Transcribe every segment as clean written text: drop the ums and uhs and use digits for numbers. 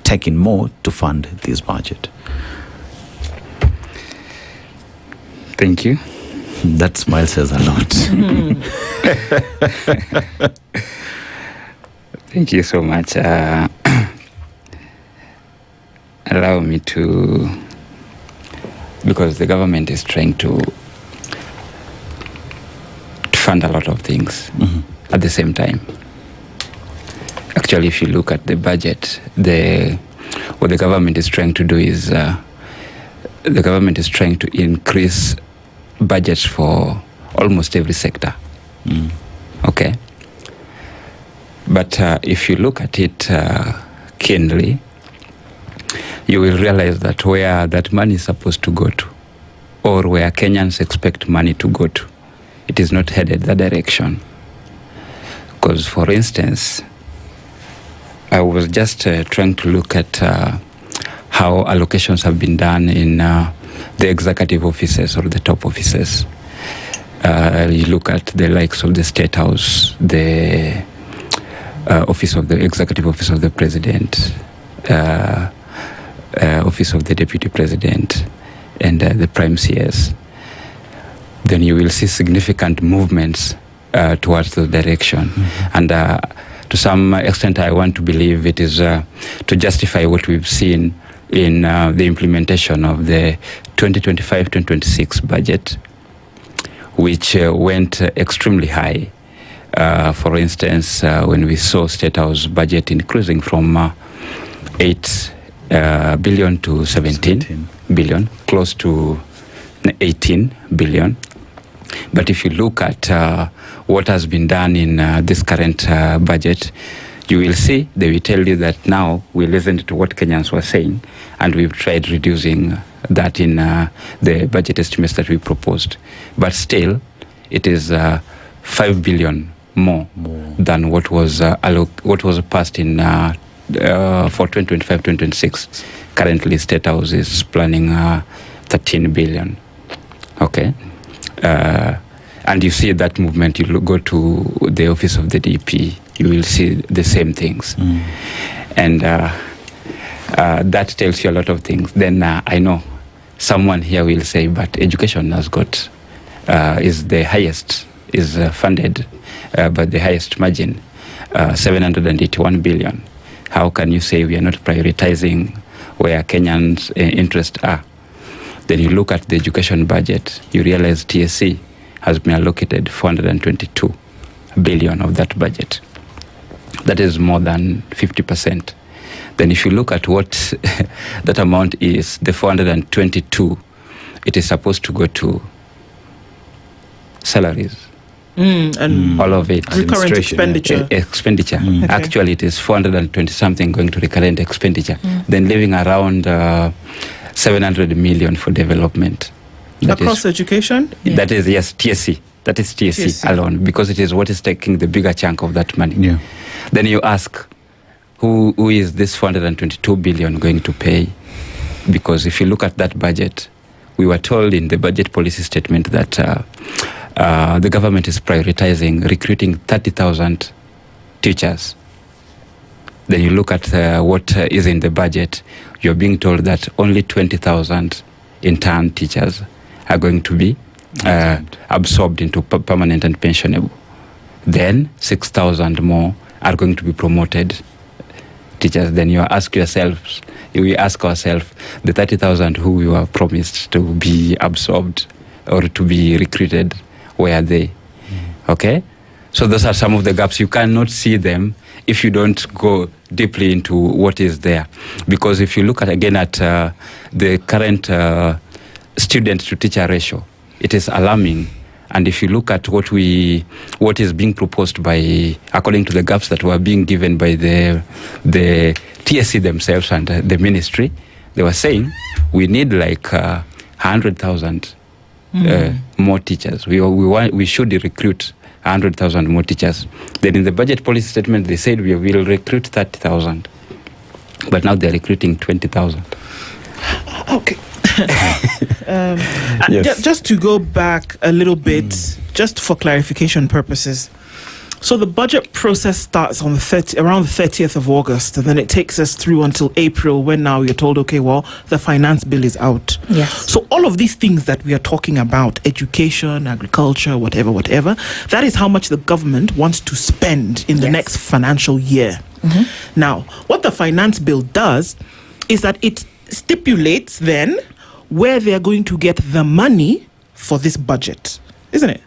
taking more to fund this budget? Thank you. That smile says a lot. Thank you so much. Allow me to, because the government is trying to fund a lot of things at the same time. Actually, if you look at the budget, what the government is trying to do is the government is trying to increase budgets for almost every sector. Okay? But if you look at it keenly, you will realize that where that money is supposed to go to, or where Kenyans expect money to go to, it is not headed that direction. Because, for instance, I was just trying to look at how allocations have been done in the executive offices or the top offices. You look at the likes of the State House, the Executive Office of the President, Office of the Deputy President, and the Prime CS. Then you will see significant movements towards the direction. And to some extent, I want to believe it is to justify what we've seen in the implementation of the 2025-2026 budget, which went extremely high. For instance, when we saw State House budget increasing from 8 billion to 17 billion, close to 18 billion. But if you look at what has been done in this current budget, you will see, they will tell you that now we listened to what Kenyans were saying, and we've tried reducing that in the budget estimates that we proposed. But still, it is 5 billion more than what was passed in for 2025-2026. Currently, State House is planning 13 billion. Okay. And you see that movement, you go to the office of the DP, you will see the same things. And that tells you a lot of things. Then I know someone here will say, but education has got, is the highest, is funded by the highest margin, 781 billion. How can you say we are not prioritizing where Kenyans' interests are? Then you look at the education budget, you realize TSC has been allocated 422 billion of that budget. That is more than 50%. Then if you look at what that amount is, the 422, it is supposed to go to salaries. And all of it. Recurrent expenditure. Okay. Actually, it is 420 something going to recurrent expenditure. Then leaving around 700 million for development. That across education? That is, yes, TSC. That is TSC alone, because it is what is taking the bigger chunk of that money. Yeah. Then you ask, who is this 422 billion going to pay? Because if you look at that budget, we were told in the budget policy statement that the government is prioritizing recruiting 30,000 teachers. Then you look at what is in the budget, you're being told that only 20,000 intern teachers are going to be absorbed into permanent and pensionable. Then 6,000 more are going to be promoted teachers. Then you ask yourselves, we ask ourselves, the 30,000 who we were promised to be absorbed or to be recruited, where are they? Okay? So those are some of the gaps. You cannot see them if you don't go deeply into what is there. Because if you look at again at the current student to teacher ratio, it is alarming. And if you look at what is being proposed by, according to the gaps that were being given by the TSC themselves and the ministry, they were saying we need like 100,000 more teachers. We should recruit 100,000 more teachers. Then in the budget policy statement, they said we will recruit 30,000. But now they're recruiting 20,000. Okay. Yes. Just to go back a little bit, just for clarification purposes, So the budget process starts on around the 30th of August, and then it takes us through until April, when now you're told, okay, well, the finance bill is out. Yes. So all of these things that we are talking about, education, agriculture, whatever, that is how much the government wants to spend in the next financial year. Now, what the finance bill does is that it stipulates then where they're going to get the money for this budget, isn't it?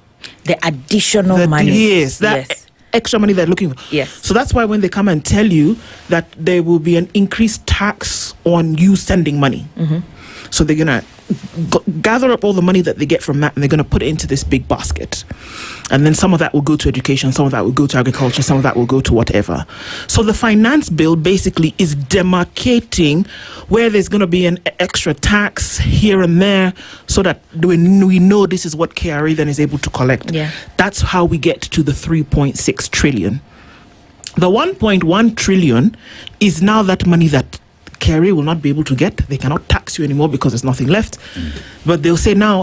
The additional money. Yes, that extra money they're looking for. Yes. So that's why when they come and tell you that there will be an increased tax on you sending money. So they're going to gather up all the money that they get from that, and they're going to put it into this big basket. And then some of that will go to education, some of that will go to agriculture, some of that will go to whatever. So the finance bill basically is demarcating where there's going to be an extra tax here and there, so that we know this is what KRA then is able to collect. Yeah. That's how we get to the 3.6 trillion. The 1.1 trillion is now that money that KRA will not be able to get. They cannot tax you anymore because there's nothing left. But they'll say now